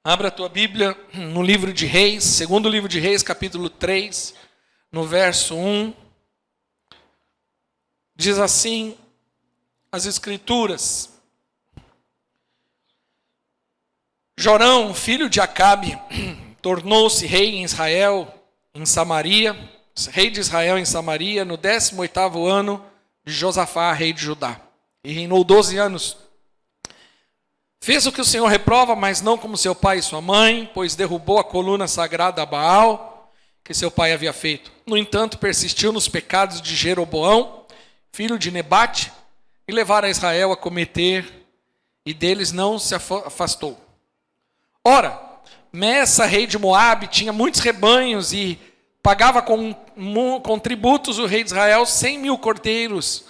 Abra a tua Bíblia no livro de Reis, segundo livro de Reis, capítulo 3, no verso 1. Diz assim as Escrituras: Jorão, filho de Acabe, tornou-se rei em Israel, em Samaria, rei de Israel em Samaria, no 18º ano de Josafá, rei de Judá. E reinou 12 anos. Fez o que o Senhor reprova, mas não como seu pai e sua mãe, pois derrubou a coluna sagrada a Baal, que seu pai havia feito. No entanto, persistiu nos pecados de Jeroboão, filho de Nebate, e levaram a Israel a cometer, e deles não se afastou. Ora, Messa, rei de Moabe, tinha muitos rebanhos e pagava com tributos o rei de Israel 100.000 cordeiros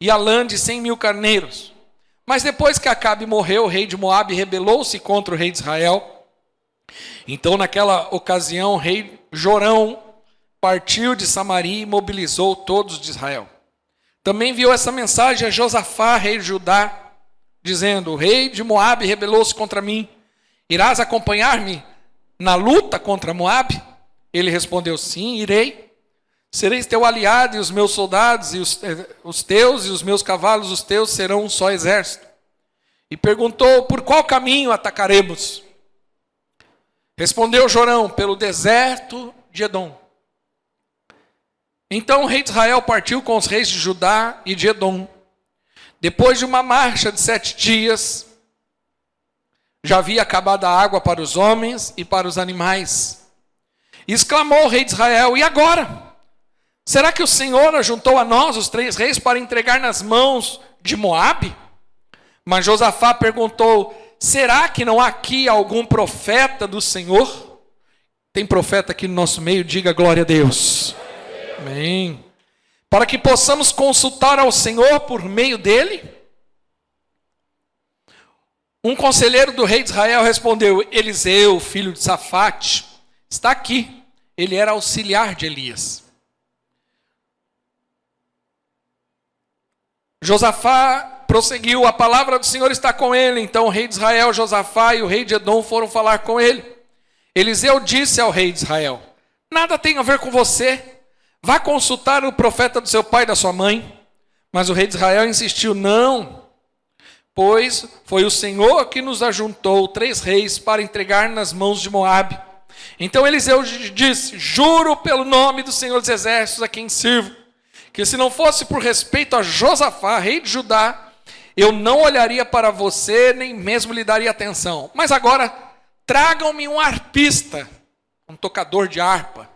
e a lã de 100.000 carneiros. Mas depois que Acabe morreu, o rei de Moabe rebelou-se contra o rei de Israel. Então, naquela ocasião, o rei Jorão partiu de Samaria e mobilizou todos de Israel. Também enviou essa mensagem a Josafá, rei de Judá, dizendo: o rei de Moabe rebelou-se contra mim. Irás acompanhar-me na luta contra Moabe? Ele respondeu: sim, irei. Sereis teu aliado, e os meus soldados, e os teus, e os meus cavalos, os teus, serão um só exército. E perguntou: por qual caminho atacaremos? Respondeu Jorão: pelo deserto de Edom. Então o rei de Israel partiu com os reis de Judá e de Edom. Depois de uma marcha de 7 dias, já havia acabado a água para os homens e para os animais. E exclamou o rei de Israel: e agora? Será que o Senhor ajuntou a nós, os 3 reis, para entregar nas mãos de Moabe? Mas Josafá perguntou: será que não há aqui algum profeta do Senhor? Tem profeta aqui no nosso meio? Diga glória a Deus. Amém. Para que possamos consultar ao Senhor por meio dele? Um conselheiro do rei de Israel respondeu: Eliseu, filho de Safate, está aqui. Ele era auxiliar de Elias. Josafá prosseguiu: a palavra do Senhor está com ele. Então o rei de Israel, Josafá, e o rei de Edom foram falar com ele. Eliseu disse ao rei de Israel: nada tem a ver com você. Vá consultar o profeta do seu pai e da sua mãe. Mas o rei de Israel insistiu: não, pois foi o Senhor que nos ajuntou 3 reis para entregar nas mãos de Moabe. Então Eliseu disse: juro pelo nome do Senhor dos Exércitos a quem sirvo, que se não fosse por respeito a Josafá, rei de Judá, eu não olharia para você, nem mesmo lhe daria atenção. Mas agora, tragam-me um arpista, um tocador de harpa.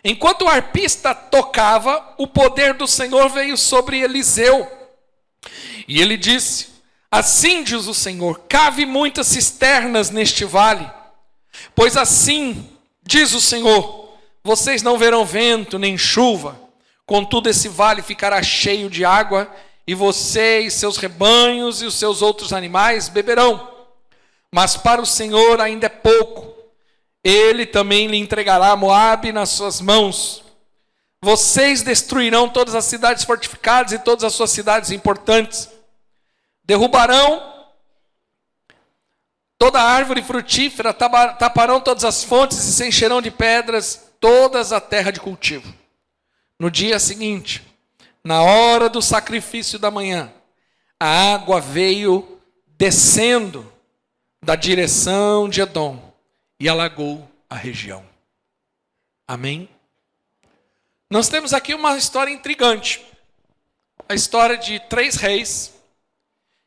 Enquanto o arpista tocava, o poder do Senhor veio sobre Eliseu. E ele disse: assim diz o Senhor, cave muitas cisternas neste vale, pois assim diz o Senhor, vocês não verão vento nem chuva. Contudo, esse vale ficará cheio de água, e você e seus rebanhos e os seus outros animais beberão. Mas para o Senhor ainda é pouco. Ele também lhe entregará Moabe nas suas mãos. Vocês destruirão todas as cidades fortificadas e todas as suas cidades importantes. Derrubarão toda árvore frutífera, taparão todas as fontes e se encherão de pedras todas a terra de cultivo. No dia seguinte, na hora do sacrifício da manhã, a água veio descendo da direção de Edom e alagou a região. Amém? Nós temos aqui uma história intrigante. A história de 3 reis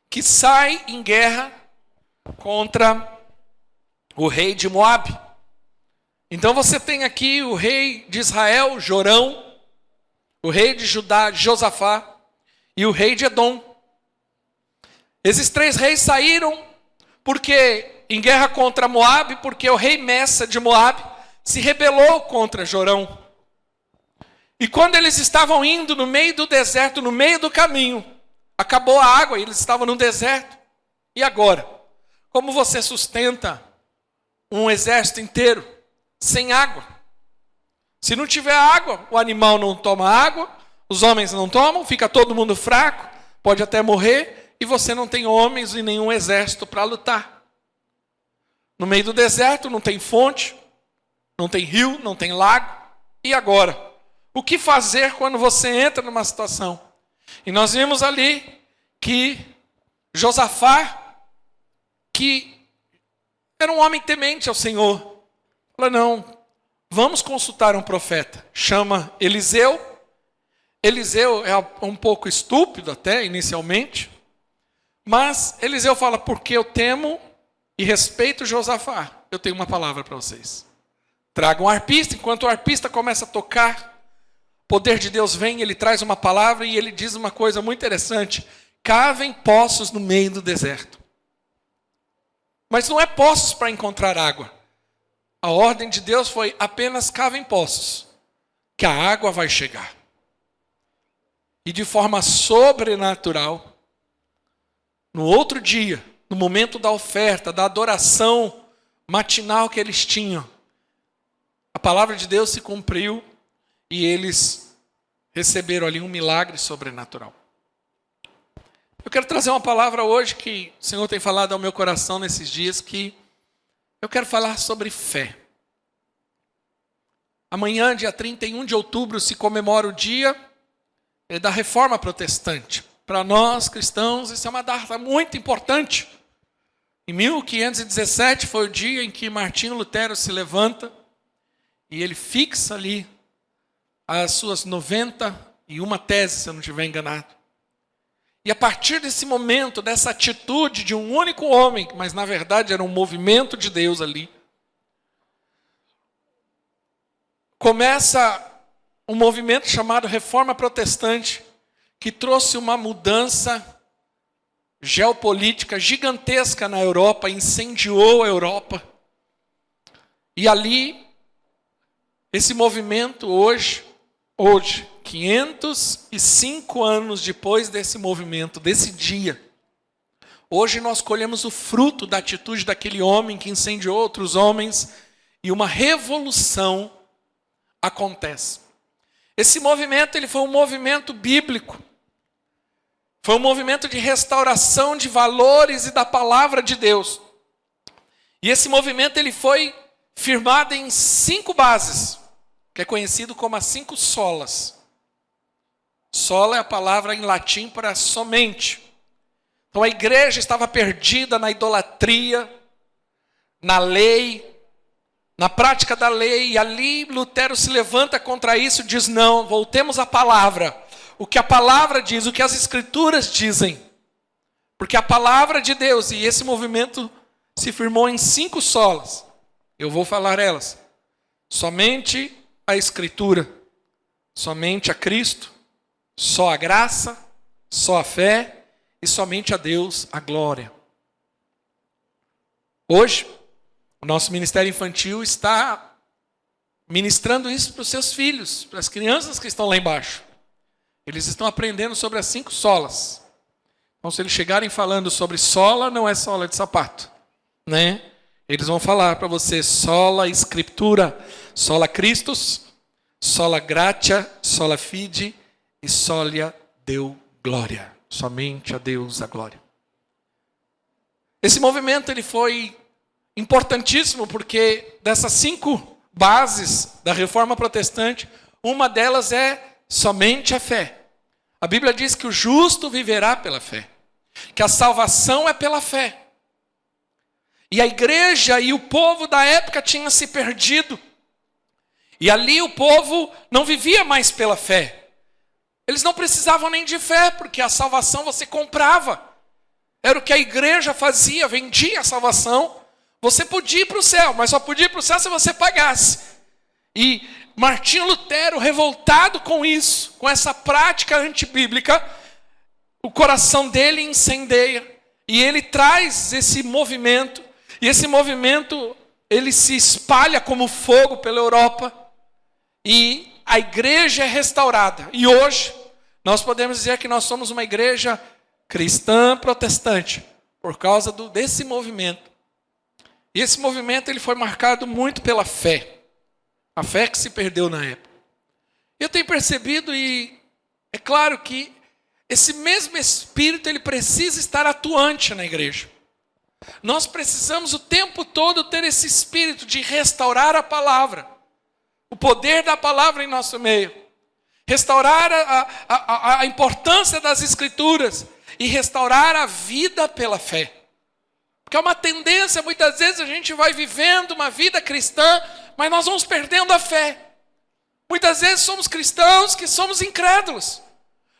que saem em guerra contra o rei de Moabe. Então você tem aqui o rei de Israel, Jorão, o rei de Judá, Josafá, e o rei de Edom. Esses 3 reis saíram em guerra contra Moabe, porque o rei Messa de Moabe se rebelou contra Jorão. E quando eles estavam indo no meio do deserto, no meio do caminho, acabou a água e eles estavam no deserto. E agora? Como você sustenta um exército inteiro sem água? Se não tiver água, o animal não toma água, os homens não tomam, fica todo mundo fraco, pode até morrer, e você não tem homens e nenhum exército para lutar. No meio do deserto, não tem fonte, não tem rio, não tem lago. E agora? O que fazer quando você entra numa situação? E nós vimos ali que Josafá, que era um homem temente ao Senhor, falou, não, vamos consultar um profeta. Chama Eliseu. Eliseu é um pouco estúpido até, inicialmente. Mas Eliseu fala, porque eu temo e respeito Josafá, eu tenho uma palavra para vocês. Traga um arpista, enquanto o arpista começa a tocar, o poder de Deus vem, ele traz uma palavra e ele diz uma coisa muito interessante. Cavem poços no meio do deserto. Mas não é poços para encontrar água. A ordem de Deus foi apenas cavem poços, que a água vai chegar. E de forma sobrenatural, no outro dia, no momento da oferta, da adoração matinal que eles tinham, a palavra de Deus se cumpriu e eles receberam ali um milagre sobrenatural. Eu quero trazer uma palavra hoje que o Senhor tem falado ao meu coração nesses dias, que eu quero falar sobre fé. Amanhã, dia 31 de outubro, se comemora o dia da Reforma Protestante. Para nós, cristãos, isso é uma data muito importante. Em 1517 foi o dia em que Martinho Lutero se levanta e ele fixa ali as suas 91 teses, se eu não estiver enganado. E a partir desse momento, dessa atitude de um único homem, mas na verdade era um movimento de Deus ali, começa um movimento chamado Reforma Protestante, que trouxe uma mudança geopolítica gigantesca na Europa, incendiou a Europa. E ali, esse movimento hoje, 505 anos depois desse movimento, desse dia, hoje nós colhemos o fruto da atitude daquele homem que incendiou outros homens e uma revolução acontece. Esse movimento ele foi um movimento bíblico. Foi um movimento de restauração de valores e da palavra de Deus. E esse movimento ele foi firmado em 5 bases, que é conhecido como as 5 solas. Sola é a palavra em latim para somente. Então a igreja estava perdida na idolatria, na lei, na prática da lei, e ali Lutero se levanta contra isso e diz, não, voltemos à palavra. O que a palavra diz, o que as escrituras dizem. Porque a palavra de Deus, e esse movimento se firmou em 5 solas. Eu vou falar elas. Somente a escritura, somente a Cristo, só a graça, só a fé e somente a Deus a glória. Hoje, o nosso ministério infantil está ministrando isso para os seus filhos, para as crianças que estão lá embaixo. Eles estão aprendendo sobre as 5 solas. Então, se eles chegarem falando sobre sola, não é sola de sapato, né? Eles vão falar para você sola escritura, sola Christus, sola gratia, sola fide e solia Deo gloria. Somente a Deus a glória. Esse movimento ele foi importantíssimo porque dessas 5 bases da Reforma Protestante, uma delas é somente a fé. A Bíblia diz que o justo viverá pela fé, que a salvação é pela fé. E a igreja e o povo da época tinham se perdido. E ali o povo não vivia mais pela fé. Eles não precisavam nem de fé, porque a salvação você comprava. Era o que a igreja fazia, vendia a salvação. Você podia ir para o céu, mas só podia ir para o céu se você pagasse. E Martinho Lutero, revoltado com isso, com essa prática antibíblica, o coração dele incendeia. E ele traz esse movimento. E esse movimento, ele se espalha como fogo pela Europa. E a igreja é restaurada. E hoje, nós podemos dizer que nós somos uma igreja cristã protestante, por causa desse movimento. E esse movimento ele foi marcado muito pela fé. A fé que se perdeu na época. Eu tenho percebido, e é claro que esse mesmo Espírito ele precisa estar atuante na igreja. Nós precisamos o tempo todo ter esse espírito de restaurar a palavra, o poder da palavra em nosso meio, restaurar a importância das Escrituras e restaurar a vida pela fé. Porque é uma tendência, muitas vezes a gente vai vivendo uma vida cristã, mas nós vamos perdendo a fé. Muitas vezes somos cristãos que somos incrédulos.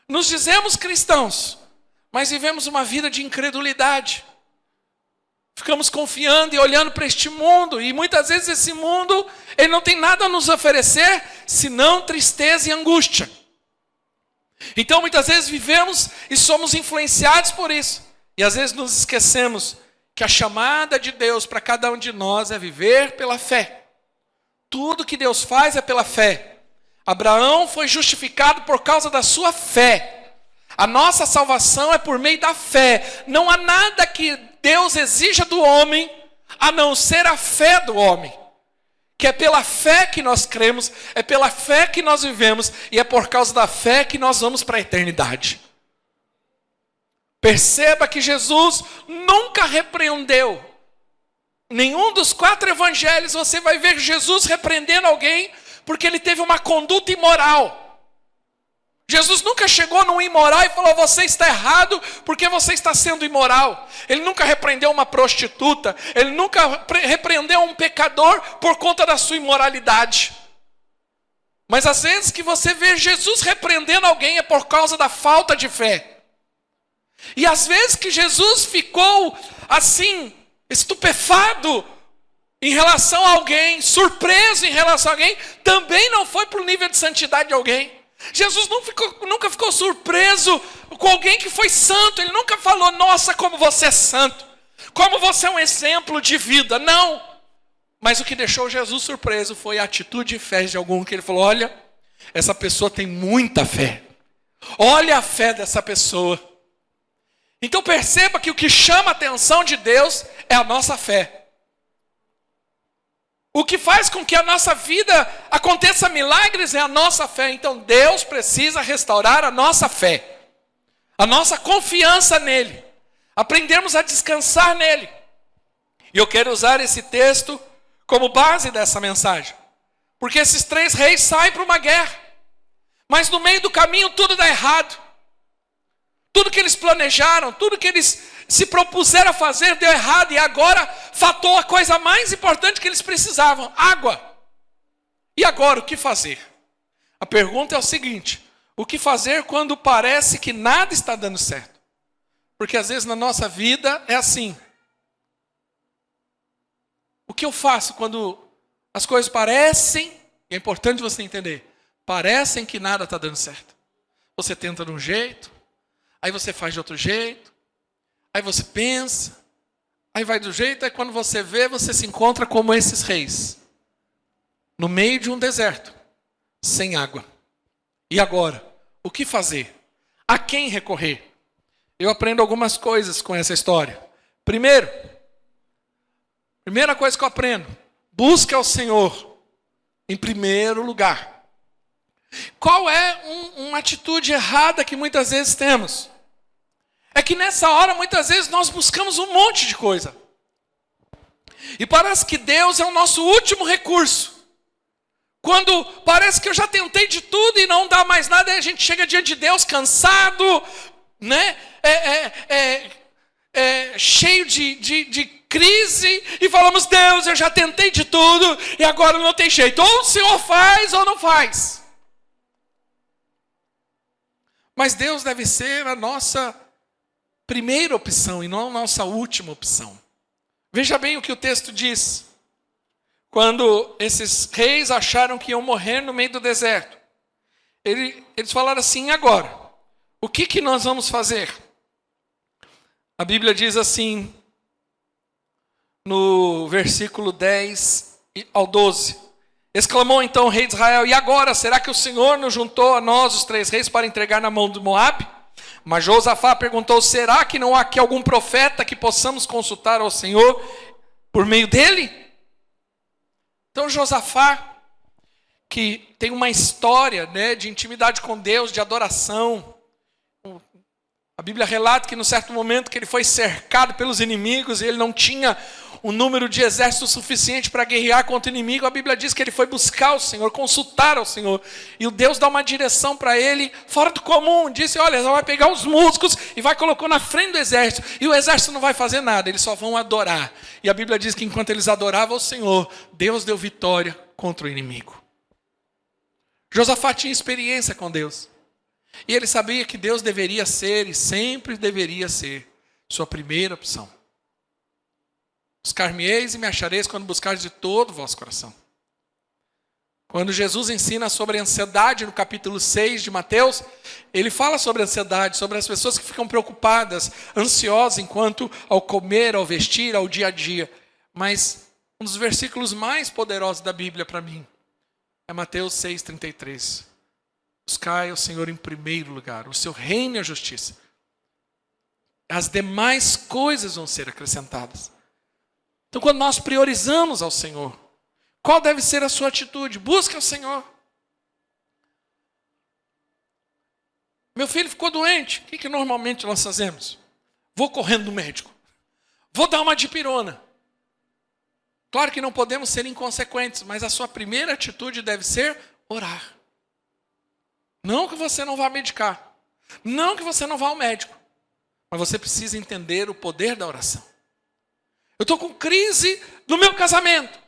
Nos dizemos cristãos, mas vivemos uma vida de incredulidade. Ficamos confiando e olhando para este mundo, e muitas vezes esse mundo, ele não tem nada a nos oferecer, senão tristeza e angústia. Então muitas vezes vivemos e somos influenciados por isso. E às vezes nos esquecemos que a chamada de Deus para cada um de nós é viver pela fé. Tudo que Deus faz é pela fé. Abraão foi justificado por causa da sua fé. A nossa salvação é por meio da fé. Não há nada que Deus exija do homem, a não ser a fé do homem. Que é pela fé que nós cremos, é pela fé que nós vivemos, e é por causa da fé que nós vamos para a eternidade. Perceba que Jesus nunca repreendeu. Nenhum dos 4 evangelhos você vai ver Jesus repreendendo alguém porque ele teve uma conduta imoral. Jesus nunca chegou num imoral e falou: você está errado porque você está sendo imoral. Ele nunca repreendeu uma prostituta. Ele nunca repreendeu um pecador por conta da sua imoralidade. Mas às vezes que você vê Jesus repreendendo alguém é por causa da falta de fé. E às vezes que Jesus ficou assim, estupefado em relação a alguém, surpreso em relação a alguém, também não foi para o nível de santidade de alguém. Jesus nunca ficou surpreso com alguém que foi santo. Ele nunca falou: nossa, como você é santo, como você é um exemplo de vida. Não. Mas o que deixou Jesus surpreso foi a atitude de fé de algum, que ele falou: olha, essa pessoa tem muita fé. Olha a fé dessa pessoa. Então perceba que o que chama a atenção de Deus é a nossa fé. O que faz com que a nossa vida aconteça milagres é a nossa fé. Então Deus precisa restaurar a nossa fé, a nossa confiança nele, aprendermos a descansar nele. E eu quero usar esse texto como base dessa mensagem, porque esses 3 reis saem para uma guerra, mas no meio do caminho tudo dá errado. Tudo que eles planejaram, tudo que eles se propuseram a fazer deu errado, e agora faltou a coisa mais importante que eles precisavam: água. E agora o que fazer? A pergunta é o seguinte: o que fazer quando parece que nada está dando certo? Porque às vezes na nossa vida é assim. O que eu faço quando as coisas parecem, é importante você entender, parecem que nada está dando certo? Você tenta de um jeito, aí você faz de outro jeito, aí você pensa, aí vai do jeito, aí quando você vê, você se encontra como esses reis, no meio de um deserto, sem água. E agora, o que fazer? A quem recorrer? Eu aprendo algumas coisas com essa história. Primeira coisa que eu aprendo: busque ao Senhor em primeiro lugar. Qual é uma atitude errada que muitas vezes temos? É que nessa hora, muitas vezes, nós buscamos um monte de coisa. E parece que Deus é o nosso último recurso. Quando parece que eu já tentei de tudo e não dá mais nada, a gente chega diante de Deus cansado, né? Cheio de crise, e falamos: Deus, eu já tentei de tudo e agora não tem jeito. Ou o Senhor faz ou não faz. Mas Deus deve ser a nossa primeira opção e não a nossa última opção. Veja bem o que o texto diz. Quando esses reis acharam que iam morrer no meio do deserto, eles falaram assim: e agora? O que nós vamos fazer? A Bíblia diz assim, no versículo 10 ao 12. Exclamou então o rei de Israel: e agora, será que o Senhor nos juntou a nós, os 3 reis, para entregar na mão de Moabe? Mas Josafá perguntou: será que não há aqui algum profeta que possamos consultar ao Senhor por meio dele? Então Josafá, que tem uma história, né, de intimidade com Deus, de adoração, A Bíblia relata que, num certo momento, que ele foi cercado pelos inimigos e ele não tinha um número de exército suficiente para guerrear contra o inimigo. A Bíblia diz que ele foi buscar o Senhor, consultar ao Senhor. E o Deus dá uma direção para ele fora do comum. Disse, olha, você vai pegar os músicos e vai colocar na frente do exército. E o exército não vai fazer nada, eles só vão adorar. E a Bíblia diz que enquanto eles adoravam o Senhor, Deus deu vitória contra o inimigo. Josafá tinha experiência com Deus. E ele sabia que Deus deveria ser e sempre deveria ser sua primeira opção. Buscar-me-eis e me achareis quando buscardes de todo o vosso coração. Quando Jesus ensina sobre a ansiedade no capítulo 6 de Mateus, ele fala sobre a ansiedade, sobre as pessoas que ficam preocupadas, ansiosas enquanto ao comer, ao vestir, ao dia a dia. Mas um dos versículos mais poderosos da Bíblia para mim é Mateus 6,33. Buscai o Senhor em primeiro lugar, o seu reino e a justiça. As demais coisas vão ser acrescentadas. Então, quando nós priorizamos ao Senhor, qual deve ser a sua atitude? Busque ao Senhor. Meu filho ficou doente. O que normalmente nós fazemos? Vou correndo no médico. Vou dar uma dipirona. Claro que não podemos ser inconsequentes, mas a sua primeira atitude deve ser orar. Não que você não vá medicar. Não que você não vá ao médico. Mas você precisa entender o poder da oração. Eu estou com crise no meu casamento.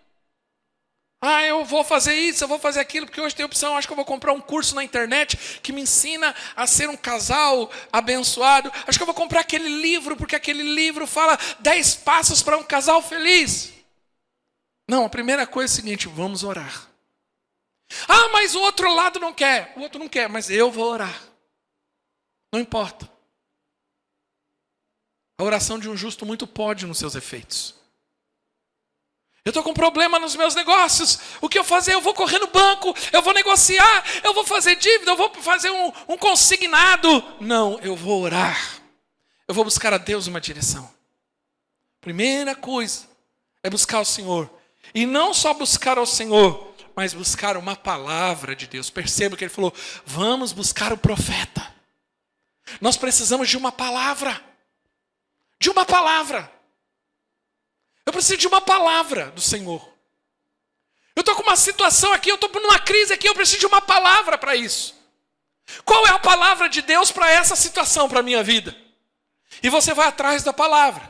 Eu vou fazer isso, eu vou fazer aquilo, porque hoje tem opção. Acho que eu vou comprar um curso na internet que me ensina a ser um casal abençoado. Acho que eu vou comprar aquele livro, porque aquele livro fala 10 passos para um casal feliz. Não, a primeira coisa é a seguinte, vamos orar. Mas o outro lado não quer. O outro não quer, mas eu vou orar. Não importa. A oração de um justo muito pode nos seus efeitos. Eu estou com problema nos meus negócios. O que eu fazer? Eu vou correr no banco, eu vou negociar, eu vou fazer dívida, eu vou fazer um consignado. Não, eu vou orar. Eu vou buscar a Deus uma direção. Primeira coisa é buscar o Senhor. E não só buscar ao Senhor, mas buscar uma palavra de Deus. Perceba que ele falou, vamos buscar o profeta. Nós precisamos de uma palavra. De uma palavra. Eu preciso de uma palavra do Senhor. Eu estou com uma situação aqui, eu estou numa crise aqui, eu preciso de uma palavra para isso. Qual é a palavra de Deus para essa situação, para a minha vida? E você vai atrás da palavra.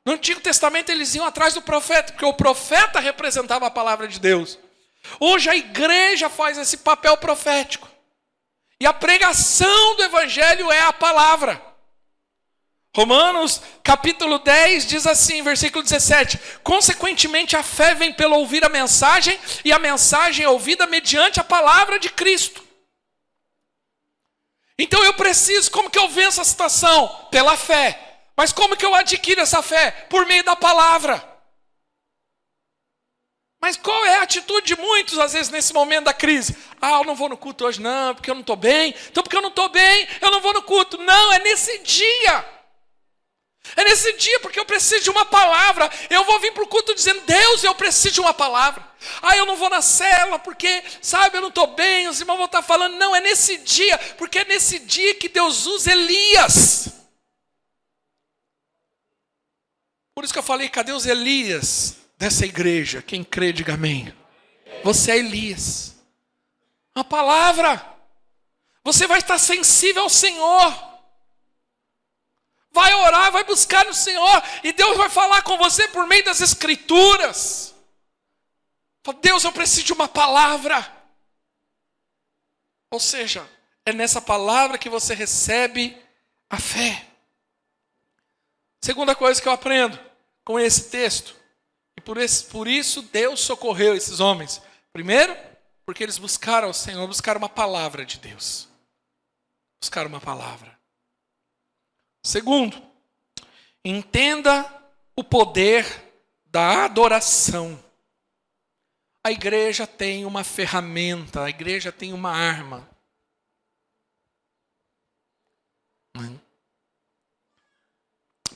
No Antigo Testamento eles iam atrás do profeta, porque o profeta representava a palavra de Deus. Hoje a igreja faz esse papel profético. E a pregação do evangelho é a palavra. Romanos capítulo 10 diz assim, versículo 17. Consequentemente a fé vem pelo ouvir a mensagem, e a mensagem é ouvida mediante a palavra de Cristo. Então eu preciso, como que eu venço a situação? Pela fé. Mas como que eu adquiro essa fé? Por meio da palavra. Mas qual é a atitude de muitos, às vezes, nesse momento da crise? Eu não vou no culto hoje não, porque eu não estou bem. Então porque eu não estou bem, eu não vou no culto. Não, é nesse dia. É nesse dia, porque eu preciso de uma palavra. Eu vou vir para o culto dizendo, Deus, eu preciso de uma palavra. Eu não vou na célula porque, eu não estou bem, os irmãos vão estar falando. Não, é nesse dia, porque é nesse dia que Deus usa Elias. Por isso que eu falei, cadê os Elias dessa igreja? Quem crê, diga amém. Você é Elias. Uma palavra. Você vai estar sensível ao Senhor. Vai orar, vai buscar no Senhor. E Deus vai falar com você por meio das Escrituras. Fala, Deus, eu preciso de uma palavra. Ou seja, é nessa palavra que você recebe a fé. Segunda coisa que eu aprendo com esse texto. E por isso Deus socorreu esses homens. Primeiro, porque eles buscaram o Senhor, buscaram uma palavra de Deus. Buscaram uma palavra. Segundo, entenda o poder da adoração. A igreja tem uma ferramenta, a igreja tem uma arma.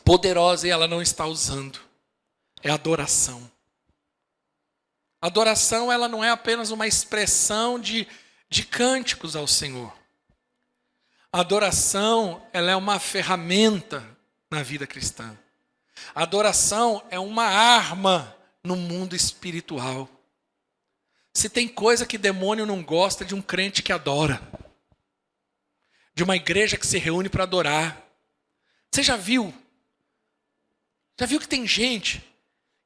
Poderosa e ela não está usando. É adoração. Adoração, ela não é apenas uma expressão de cânticos ao Senhor. A adoração, ela é uma ferramenta na vida cristã. A adoração é uma arma no mundo espiritual. Se tem coisa que demônio não gosta, de um crente que adora. De uma igreja que se reúne para adorar. Você já viu? Já viu que tem gente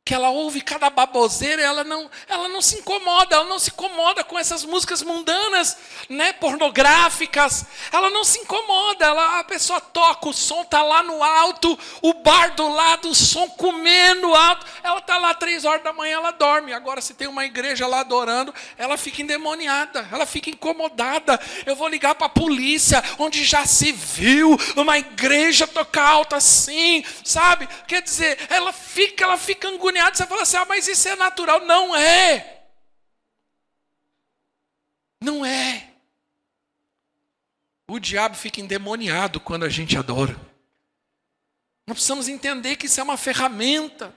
que ela ouve cada baboseira e ela não se incomoda, ela não se incomoda com essas músicas mundanas, né, pornográficas, ela não se incomoda, a pessoa toca, o som está lá no alto, o bar do lado, o som comendo alto, ela está lá 3 horas da manhã, ela dorme. Agora se tem uma igreja lá adorando, ela fica endemoniada, ela fica incomodada. Eu vou ligar para a polícia, onde já se viu uma igreja tocar alto assim, sabe? Quer dizer, ela fica anguniada. Você fala assim, mas isso é natural. Não é. Não é. O diabo fica endemoniado quando a gente adora. Nós precisamos entender que isso é uma ferramenta.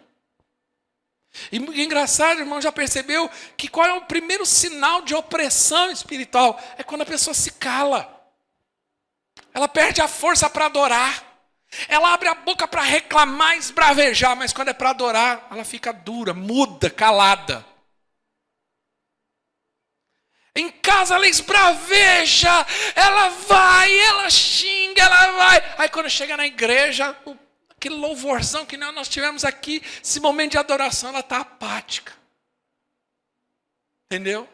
E engraçado, irmão, já percebeu que qual é o primeiro sinal de opressão espiritual? É quando a pessoa se cala. Ela perde a força para adorar. Ela abre a boca para reclamar, esbravejar, mas quando é para adorar, ela fica dura, muda, calada. Em casa ela esbraveja, ela vai, ela xinga, ela vai. Aí quando chega na igreja, aquele louvorzão que nós tivemos aqui, esse momento de adoração, ela está apática. Entendeu?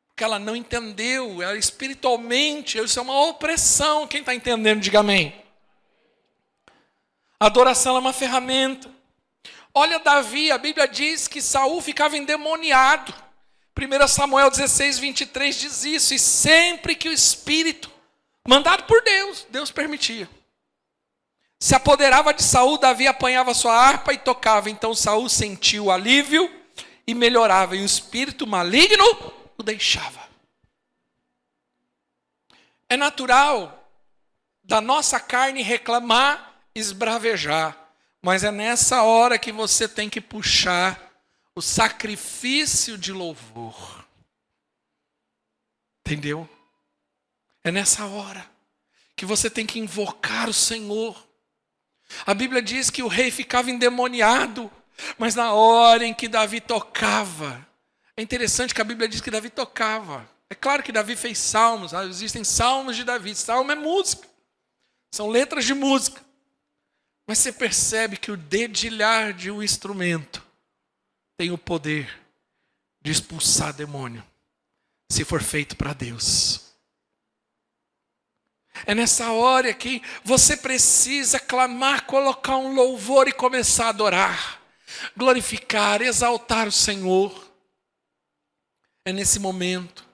Porque ela não entendeu, ela espiritualmente, isso é uma opressão. Quem está entendendo, diga amém. A adoração é uma ferramenta. Olha Davi, a Bíblia diz que Saul ficava endemoniado. 1 Samuel 16, 23 diz isso. E sempre que o Espírito, mandado por Deus, Deus permitia, se apoderava de Saul, Davi apanhava sua harpa e tocava. Então Saul sentiu alívio e melhorava. E o espírito maligno o deixava. É natural da nossa carne reclamar, esbravejar, mas é nessa hora que você tem que puxar o sacrifício de louvor. Entendeu? É nessa hora que você tem que invocar o Senhor. A Bíblia diz que o rei ficava endemoniado, mas na hora em que Davi tocava, é interessante que a Bíblia diz que Davi tocava. É claro que Davi fez salmos, existem salmos de Davi, salmo é música, são letras de música. Mas você percebe que o dedilhar de um instrumento tem o poder de expulsar demônio, se for feito para Deus. É nessa hora que você precisa clamar, colocar um louvor e começar a adorar, glorificar, exaltar o Senhor. É nesse momento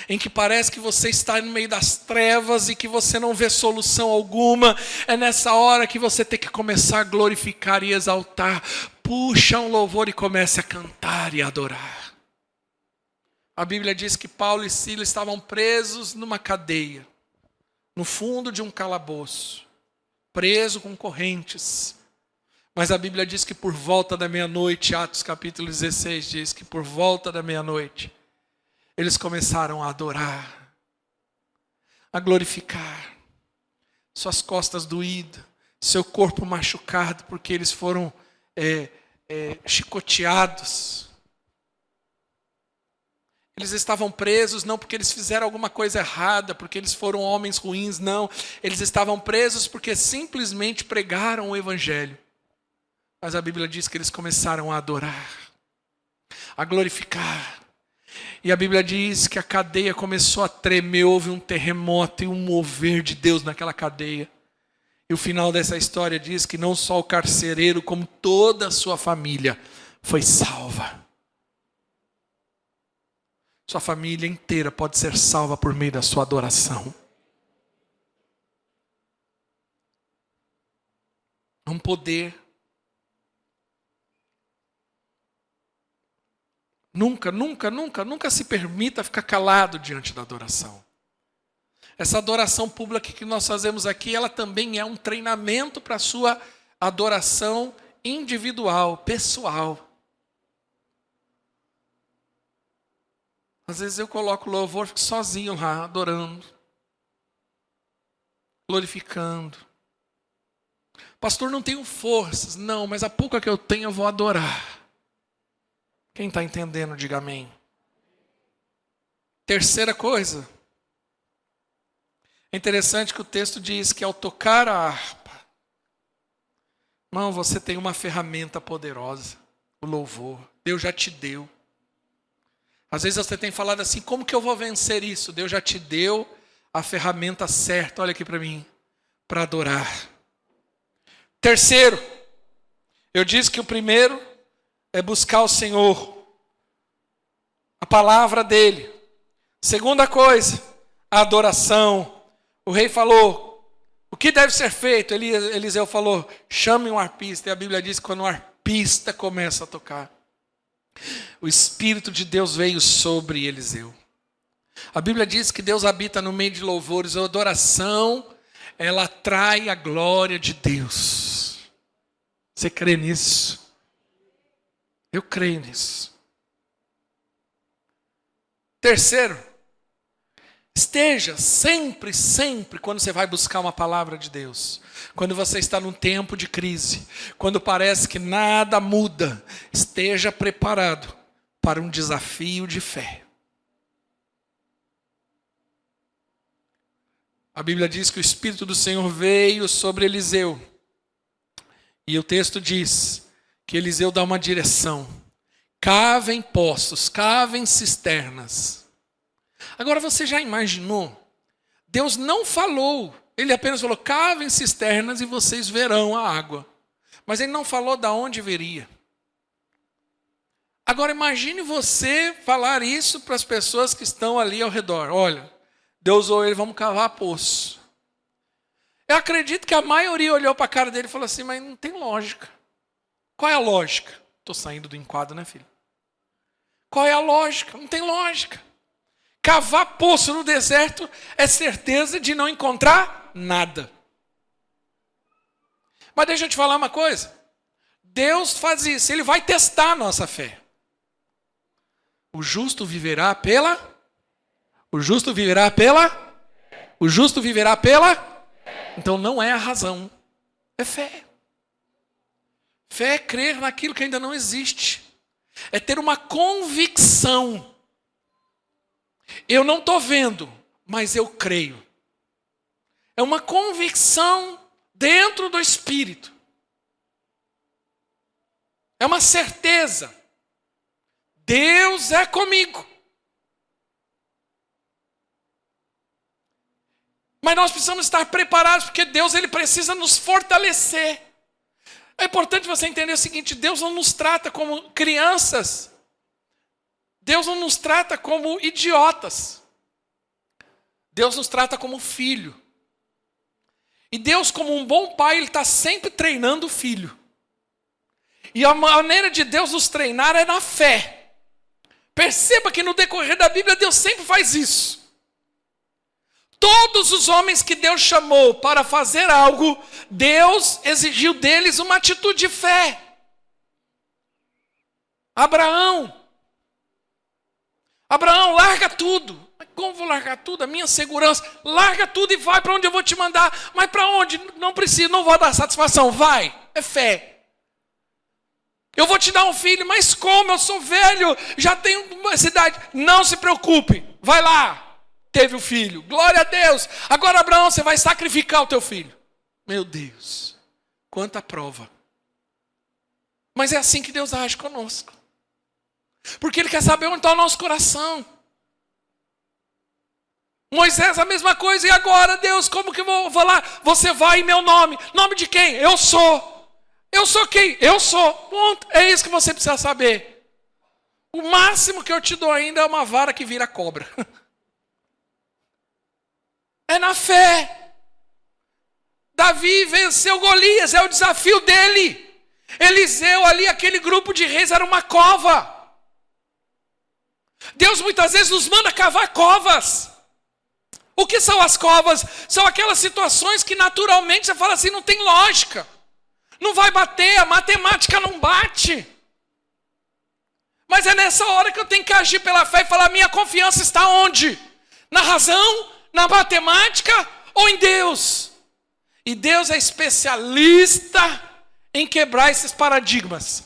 em que parece que você está no meio das trevas e que você não vê solução alguma. É nessa hora que você tem que começar a glorificar e exaltar. Puxa um louvor e comece a cantar e adorar. A Bíblia diz que Paulo e Silas estavam presos numa cadeia, no fundo de um calabouço, preso com correntes. Mas a Bíblia diz que por volta da meia-noite, Atos capítulo 16 diz que por volta da meia-noite, eles começaram a adorar, a glorificar, suas costas doídas, seu corpo machucado, porque eles foram chicoteados. Eles estavam presos não porque eles fizeram alguma coisa errada, porque eles foram homens ruins, não. Eles estavam presos porque simplesmente pregaram o Evangelho. Mas a Bíblia diz que eles começaram a adorar, a glorificar. E a Bíblia diz que a cadeia começou a tremer, houve um terremoto e um mover de Deus naquela cadeia. E o final dessa história diz que não só o carcereiro, como toda a sua família foi salva. Sua família inteira pode ser salva por meio da sua adoração. É um poder. Nunca se permita ficar calado diante da adoração. Essa adoração pública que nós fazemos aqui, ela também é um treinamento para a sua adoração individual, pessoal. Às vezes eu coloco louvor, fico sozinho lá, adorando. glorificando. Pastor, não tenho forças. Não, mas a pouca que eu tenho eu vou adorar. Quem está entendendo, diga amém. Terceira coisa. É interessante que o texto diz que ao tocar a harpa, irmão, você tem uma ferramenta poderosa, o louvor. Deus já te deu. Às vezes você tem falado assim, como que eu vou vencer isso? Deus já te deu a ferramenta certa, olha aqui para mim, para adorar. Terceiro, eu disse que o primeiro é buscar o Senhor, a palavra dele. Segunda coisa, a adoração. O rei falou, o que deve ser feito? Eliseu falou, chame um arpista. E a Bíblia diz que quando um arpista começa a tocar, o Espírito de Deus veio sobre Eliseu. A Bíblia diz que Deus habita no meio de louvores. A adoração, ela atrai a glória de Deus. Você crê nisso? Eu creio nisso. Terceiro, esteja sempre, quando você vai buscar uma palavra de Deus, quando você está num tempo de crise, quando parece que nada muda, esteja preparado para um desafio de fé. A Bíblia diz que o Espírito do Senhor veio sobre Eliseu. E o texto diz que Eliseu dá uma direção. Cavem poços, cavem cisternas. Agora você já imaginou? Deus não falou, ele apenas falou, cavem cisternas e vocês verão a água. Mas ele não falou de onde viria. Agora imagine você falar isso para as pessoas que estão ali ao redor. Olha, Deus ou ele, vamos cavar poço. Eu acredito que a maioria olhou para a cara dele e falou assim, mas não tem lógica. Qual é a lógica? Estou saindo do enquadro, né, filho? Qual é a lógica? Não tem lógica. Cavar poço no deserto é certeza de não encontrar nada. Mas deixa eu te falar uma coisa. Deus faz isso, ele vai testar a nossa fé. O justo viverá pela? O justo viverá pela? O justo viverá pela? Então não é a razão, é fé. Fé é crer naquilo que ainda não existe. É ter uma convicção. Eu não estou vendo, mas eu creio. É uma convicção dentro do Espírito. É uma certeza. Deus é comigo. Mas nós precisamos estar preparados, porque Deus ele precisa nos fortalecer. É importante você entender o seguinte, Deus não nos trata como crianças. Deus não nos trata como idiotas. Deus nos trata como filho. E Deus, como um bom pai, ele está sempre treinando o filho. E a maneira de Deus nos treinar é na fé. Perceba que no decorrer da Bíblia, Deus sempre faz isso. Todos os homens que Deus chamou para fazer algo, Deus exigiu deles uma atitude de fé. Abraão, larga tudo. Mas como vou largar tudo? A minha segurança. Larga tudo e vai para onde eu vou te mandar. Mas para onde? Não preciso, não vou dar satisfação. Vai, é fé. Eu vou te dar um filho, mas como? Eu sou velho, já tenho uma cidade. Não se preocupe, vai lá. Teve o filho, glória a Deus. Agora, Abraão, você vai sacrificar o teu filho. Meu Deus, quanta prova. Mas é assim que Deus age conosco. Porque Ele quer saber onde está o nosso coração. Moisés, a mesma coisa. E agora, Deus, como que eu vou lá? Você vai em meu nome. Nome de quem? Eu sou. Eu sou quem? Eu sou. Ponto. É isso que você precisa saber. O máximo que eu te dou ainda é uma vara que vira cobra. É na fé. Davi venceu Golias, é o desafio dele. Eliseu ali, aquele grupo de reis era uma cova. Deus muitas vezes nos manda cavar covas. O que são as covas? São aquelas situações que naturalmente você fala assim, não tem lógica. Não vai bater, a matemática não bate. Mas é nessa hora que eu tenho que agir pela fé e falar, minha confiança está onde? Na razão? Na matemática ou em Deus? E Deus é especialista em quebrar esses paradigmas.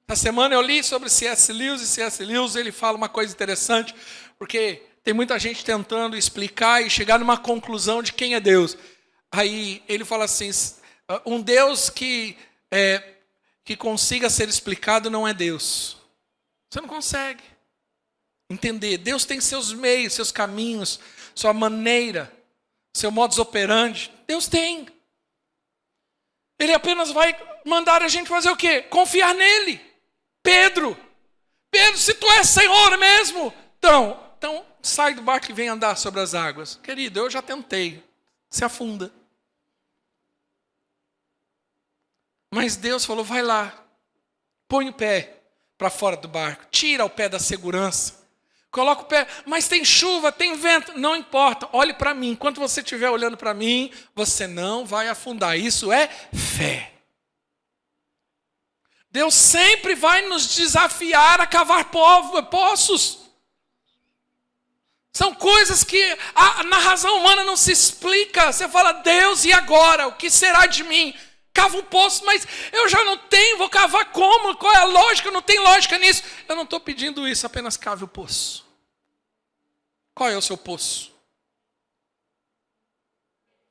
Na semana eu li sobre C.S. Lewis, e C.S. Lewis ele fala uma coisa interessante, porque tem muita gente tentando explicar e chegar numa conclusão de quem é Deus. Aí ele fala assim, um Deus que consiga ser explicado não é Deus. Você não consegue entender. Deus tem seus meios, seus caminhos, sua maneira, seu modus operandi. Deus tem. Ele apenas vai mandar a gente fazer o quê? Confiar nele. Pedro, se tu és Senhor mesmo, então sai do barco e vem andar sobre as águas. Querido, eu já tentei. Se afunda. Mas Deus falou, vai lá. Põe o pé para fora do barco. Tira o pé da segurança. Coloca o pé. Mas tem chuva, tem vento. Não importa. Olhe para mim. Enquanto você estiver olhando para mim, você não vai afundar. Isso é fé. Deus sempre vai nos desafiar a cavar poços. São coisas que na razão humana não se explica. Você fala, Deus, e agora? O que será de mim? Cava um poço, mas eu já não tenho, vou cavar como? Qual é a lógica? Não tem lógica nisso. Eu não estou pedindo isso, apenas cave o poço. Qual é o seu poço?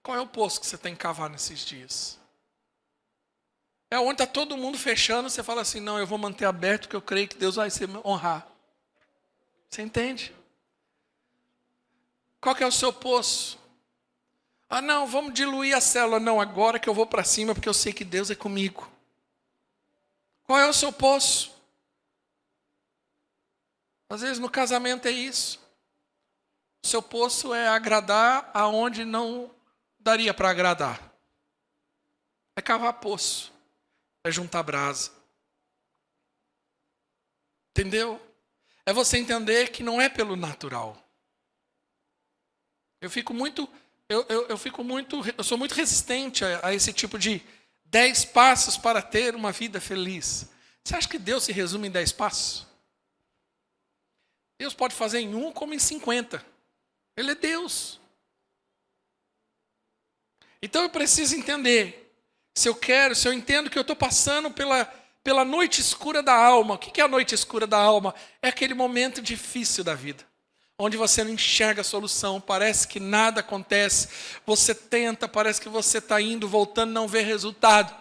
Qual é o poço que você tem que cavar nesses dias? É onde está todo mundo fechando, você fala assim, não, eu vou manter aberto, porque eu creio que Deus vai se honrar. Você entende? Qual que é o seu poço? Ah, não, vamos diluir a célula. Não, agora que eu vou para cima, porque eu sei que Deus é comigo. Qual é o seu poço? Às vezes no casamento é isso. O seu poço é agradar aonde não daria para agradar. É cavar poço. É juntar brasa. Entendeu? É você entender que não é pelo natural. Eu sou muito resistente a esse tipo de 10 passos para ter uma vida feliz. Você acha que Deus se resume em 10 passos? Deus pode fazer em 1 como em 50. Ele é Deus. Então eu preciso entender. Se eu entendo que eu estou passando pela noite escura da alma. O que é a noite escura da alma? É aquele momento difícil da vida. Onde você não enxerga a solução, parece que nada acontece. Você tenta, parece que você está indo, voltando, não vê resultado.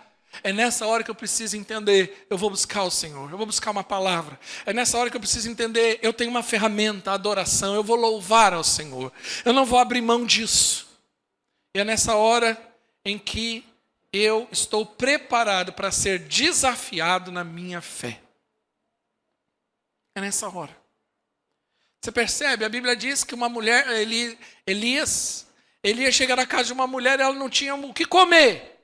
É nessa hora que eu preciso entender, eu vou buscar o Senhor, eu vou buscar uma palavra. É nessa hora que eu preciso entender, eu tenho uma ferramenta, a adoração, eu vou louvar ao Senhor. Eu não vou abrir mão disso. E é nessa hora em que eu estou preparado para ser desafiado na minha fé. É nessa hora. Você percebe? A Bíblia diz que uma mulher, Elias chega na casa de uma mulher e ela não tinha o que comer.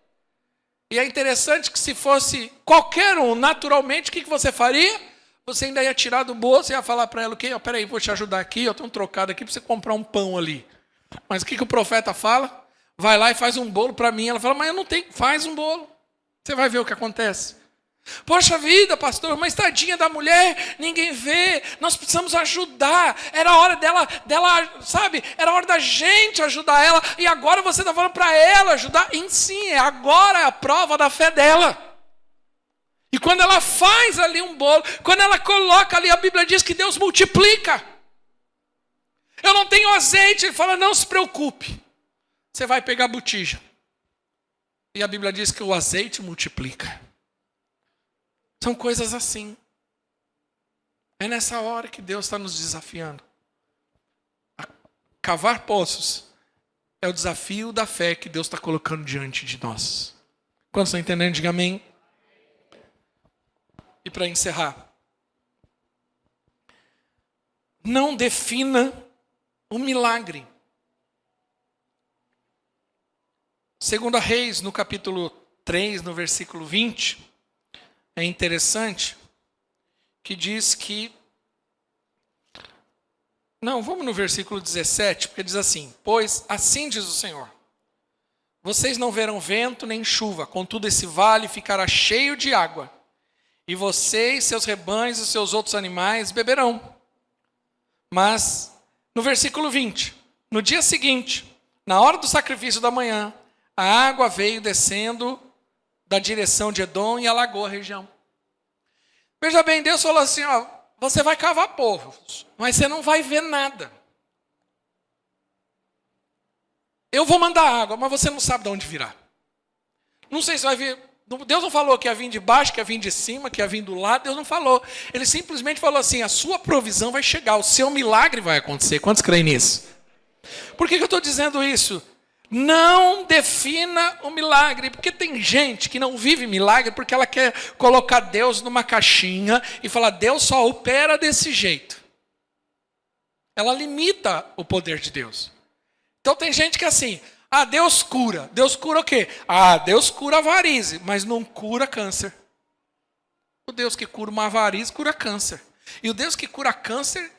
E é interessante que se fosse qualquer um, naturalmente, o que você faria? Você ainda ia tirar do bolso e ia falar para ela o quê? Peraí, vou te ajudar aqui, eu tenho um trocado aqui para você comprar um pão ali. Mas o que o profeta fala? Vai lá e faz um bolo para mim. Ela fala, mas eu não tenho, faz um bolo. Você vai ver o que acontece. Poxa vida, pastor, mas tadinha da mulher, ninguém vê, nós precisamos ajudar. Era hora dela, sabe? Era hora da gente ajudar ela. E agora você está falando para ela ajudar? E sim, agora é a prova da fé dela. E quando ela faz ali um bolo, quando ela coloca ali, a Bíblia diz que Deus multiplica. Eu não tenho azeite, ele fala, não se preocupe. Você vai pegar a botija. E a Bíblia diz que o azeite multiplica. São coisas assim. É nessa hora que Deus está nos desafiando. A cavar poços é o desafio da fé que Deus está colocando diante de nós. Quantos estão entendendo? Diga amém. E para encerrar. Não defina o milagre. 2 Reis, no capítulo 3, no versículo 20... É interessante que diz que... Não, vamos no versículo 17, porque diz assim, pois assim diz o Senhor, vocês não verão vento nem chuva, contudo esse vale ficará cheio de água, e vocês, seus rebanhos e seus outros animais beberão. Mas, no versículo 20, no dia seguinte, Na hora do sacrifício da manhã, a água veio descendo da direção de Edom e alagou a região. Veja bem, Deus falou assim, ó, você vai cavar poços, mas você não vai ver nada. Eu vou mandar água, mas você não sabe de onde virá. Não sei se vai vir. Deus não falou que ia vir de baixo, que ia vir de cima, que ia vir do lado. Deus não falou. Ele simplesmente falou assim, a sua provisão vai chegar, o seu milagre vai acontecer. Quantos creem nisso? Por que eu estou dizendo isso? Não defina o milagre, porque tem gente que não vive milagre porque ela quer colocar Deus numa caixinha e falar, Deus só opera desse jeito. Ela limita o poder de Deus. Então tem gente que é assim, Deus cura. Deus cura o quê? Deus cura a varize, mas não cura câncer. O Deus que cura uma varize cura câncer. E o Deus que cura câncer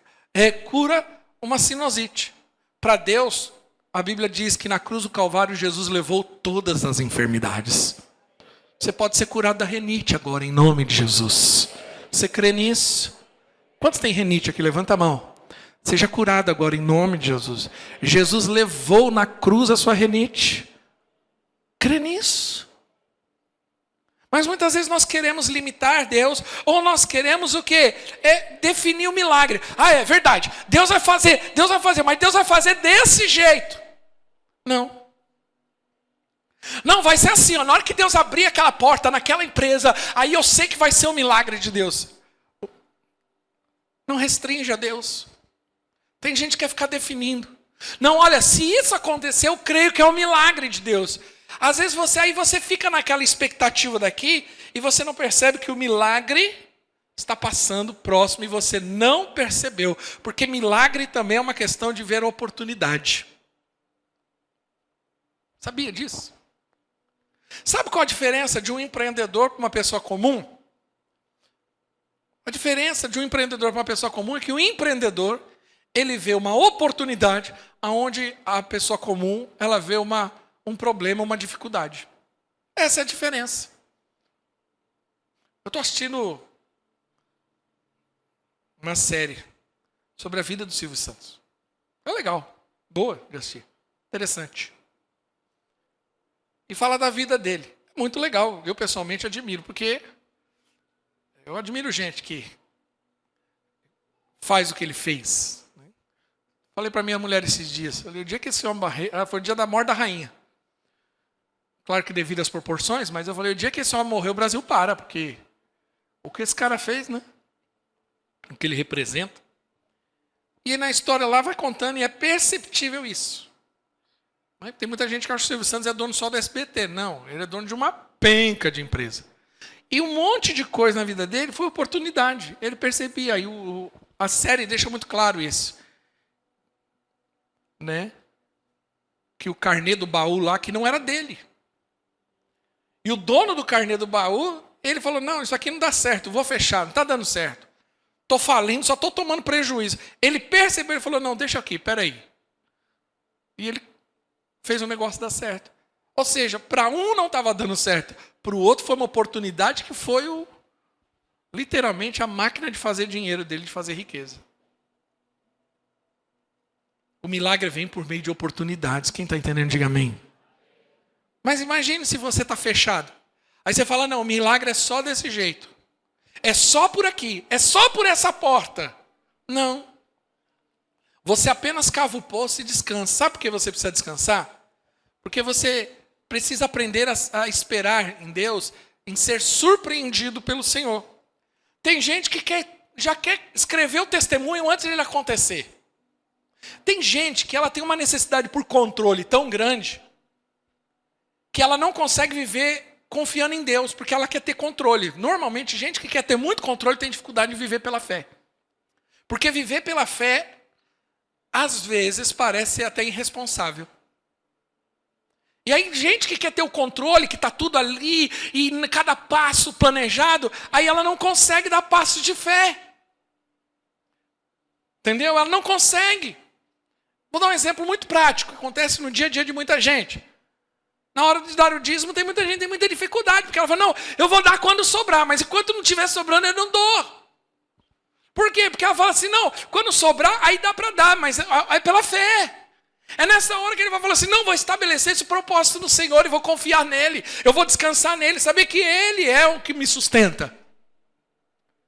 cura uma sinusite. Para Deus, a Bíblia diz que na cruz do Calvário Jesus levou todas as enfermidades. Você pode ser curado da renite agora, em nome de Jesus. Você crê nisso? Quantos tem renite aqui? Levanta a mão. Seja curado agora, em nome de Jesus. Jesus levou na cruz a sua renite. Crê nisso? Mas muitas vezes nós queremos limitar Deus, ou nós queremos o quê? Definir o milagre. É verdade, Deus vai fazer, mas Deus vai fazer desse jeito. Não. Não, vai ser assim, ó, na hora que Deus abrir aquela porta naquela empresa, aí eu sei que vai ser um milagre de Deus. Não restrinja Deus. Tem gente que quer ficar definindo. Não, olha, se isso acontecer, eu creio que é um milagre de Deus. Às vezes você fica naquela expectativa daqui e você não percebe que o milagre está passando próximo e você não percebeu. Porque milagre também é uma questão de ver oportunidade. Sabia disso? Sabe qual a diferença de um empreendedor para uma pessoa comum? A diferença de um empreendedor para uma pessoa comum é que o empreendedor, ele vê uma oportunidade onde a pessoa comum, ela vê um problema, uma dificuldade. Essa é a diferença. Eu estou assistindo uma série sobre a vida do Silvio Santos. É legal, boa de assistir, interessante. E fala da vida dele. É muito legal, eu pessoalmente admiro, porque eu admiro gente que faz o que ele fez. Falei para minha mulher esses dias, falei, o dia que esse homem foi o dia da morte da rainha. Claro que devido às proporções, mas eu falei, o dia que esse homem morreu, o Brasil para, porque o que esse cara fez, né? O que ele representa. E na história lá vai contando, e é perceptível isso. Tem muita gente que acha que o Silvio Santos é dono só do SBT. Não, ele é dono de uma penca de empresa. E um monte de coisa na vida dele foi oportunidade. Ele percebia, e a série deixa muito claro isso. Né? Que o carnê do baú lá, que não era dele. E o dono do carnê do baú, ele falou, não, isso aqui não dá certo, vou fechar, não está dando certo. Estou falindo, só estou tomando prejuízo. Ele percebeu, ele falou, não, deixa aqui, peraí. E ele fez o negócio dar certo. Ou seja, para um não estava dando certo, para o outro foi uma oportunidade que foi literalmente a máquina de fazer dinheiro dele, de fazer riqueza. O milagre vem por meio de oportunidades. Quem está entendendo, diga amém. Mas imagine se você está fechado. Aí você fala, não, o milagre é só desse jeito. É só por aqui. É só por essa porta. Não. Você apenas cava o poço e descansa. Sabe por que você precisa descansar? Porque você precisa aprender a esperar em Deus, em ser surpreendido pelo Senhor. Tem gente que já quer escrever o testemunho antes de ele acontecer. Tem gente que ela tem uma necessidade por controle tão grande que ela não consegue viver confiando em Deus, porque ela quer ter controle. Normalmente, gente que quer ter muito controle tem dificuldade de viver pela fé. Porque viver pela fé, às vezes, parece ser até irresponsável. E aí, gente que quer ter o controle, que está tudo ali, e cada passo planejado, aí ela não consegue dar passos de fé. Entendeu? Ela não consegue. Vou dar um exemplo muito prático, que acontece no dia a dia de muita gente. Na hora de dar o dízimo, tem muita gente que tem muita dificuldade, porque ela fala, não, eu vou dar quando sobrar, mas enquanto não estiver sobrando, eu não dou. Por quê? Porque ela fala assim, não, quando sobrar, aí dá para dar, mas é pela fé. É nessa hora que ele vai falar assim, não, vou estabelecer esse propósito no Senhor e vou confiar nele, eu vou descansar nele, saber que ele é o que me sustenta.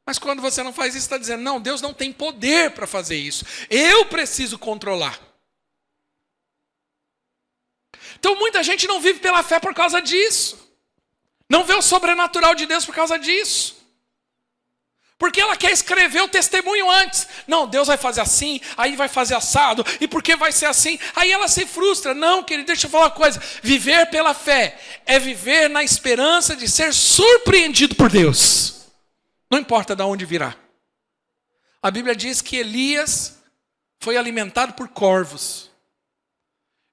Mas quando você não faz isso, está dizendo, não, Deus não tem poder para fazer isso, eu preciso controlar. Então muita gente não vive pela fé por causa disso. Não vê o sobrenatural de Deus por causa disso. Porque ela quer escrever o testemunho antes. Não, Deus vai fazer assim, aí vai fazer assado, e porque vai ser assim, aí ela se frustra. Não, querido, deixa eu falar uma coisa. Viver pela fé é viver na esperança de ser surpreendido por Deus. Não importa de onde virá. A Bíblia diz que Elias foi alimentado por corvos.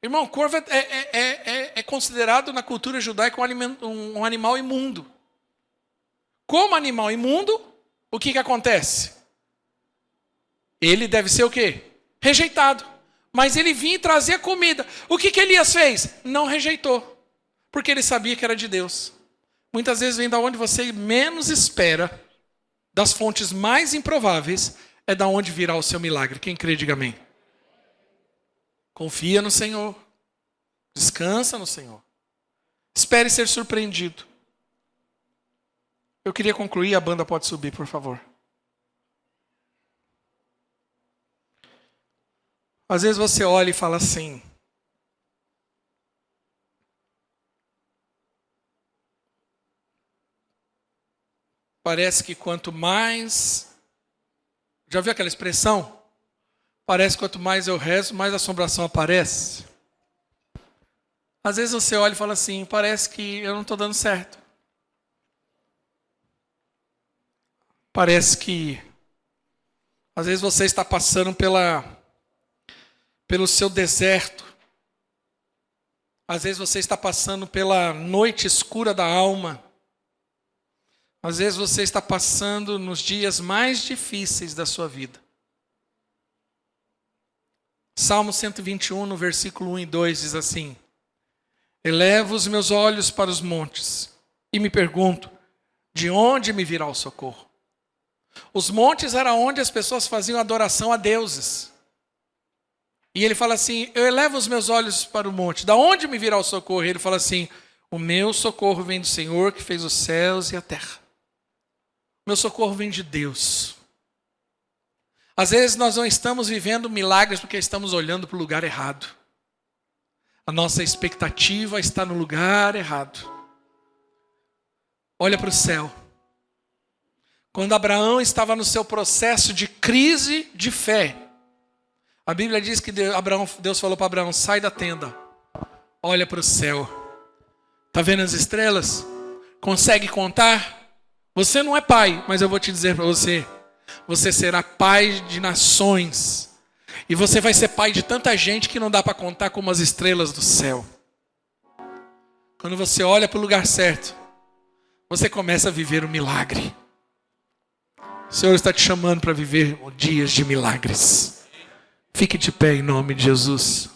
Irmão, corvo é considerado na cultura judaica um animal imundo. Como animal imundo, o que acontece? Ele deve ser o quê? Rejeitado. Mas ele vinha e trazia comida. O que Elias fez? Não rejeitou. Porque ele sabia que era de Deus. Muitas vezes vem da onde você menos espera, das fontes mais improváveis, é da onde virá o seu milagre. Quem crê, diga amém. Confia no Senhor. Descansa no Senhor. Espere ser surpreendido. Eu queria concluir, a banda pode subir, por favor. Às vezes você olha e fala assim, parece que quanto mais... Já viu aquela expressão? Parece que quanto mais eu rezo, mais assombração aparece. Às vezes você olha e fala assim, parece que eu não estou dando certo. Parece que, às vezes você está passando pelo seu deserto. Às vezes você está passando pela noite escura da alma. Às vezes você está passando nos dias mais difíceis da sua vida. Salmo 121, no versículo 1 e 2, diz assim: elevo os meus olhos para os montes e me pergunto, de onde me virá o socorro? Os montes era onde as pessoas faziam adoração a deuses. E ele fala assim, eu elevo os meus olhos para o monte, da onde me virá o socorro? E ele fala assim, o meu socorro vem do Senhor que fez os céus e a terra. O meu socorro vem de Deus. Às vezes nós não estamos vivendo milagres porque estamos olhando para o lugar errado. A nossa expectativa está no lugar errado. Olha para o céu. Quando Abraão estava no seu processo de crise de fé, a Bíblia diz que Deus falou para Abraão, sai da tenda, olha para o céu. Está vendo as estrelas? Consegue contar? Você não é pai, mas eu vou te dizer para você, você será pai de nações. E você vai ser pai de tanta gente que não dá para contar como as estrelas do céu. Quando você olha para o lugar certo, você começa a viver um milagre. O Senhor está te chamando para viver dias de milagres. Fique de pé em nome de Jesus.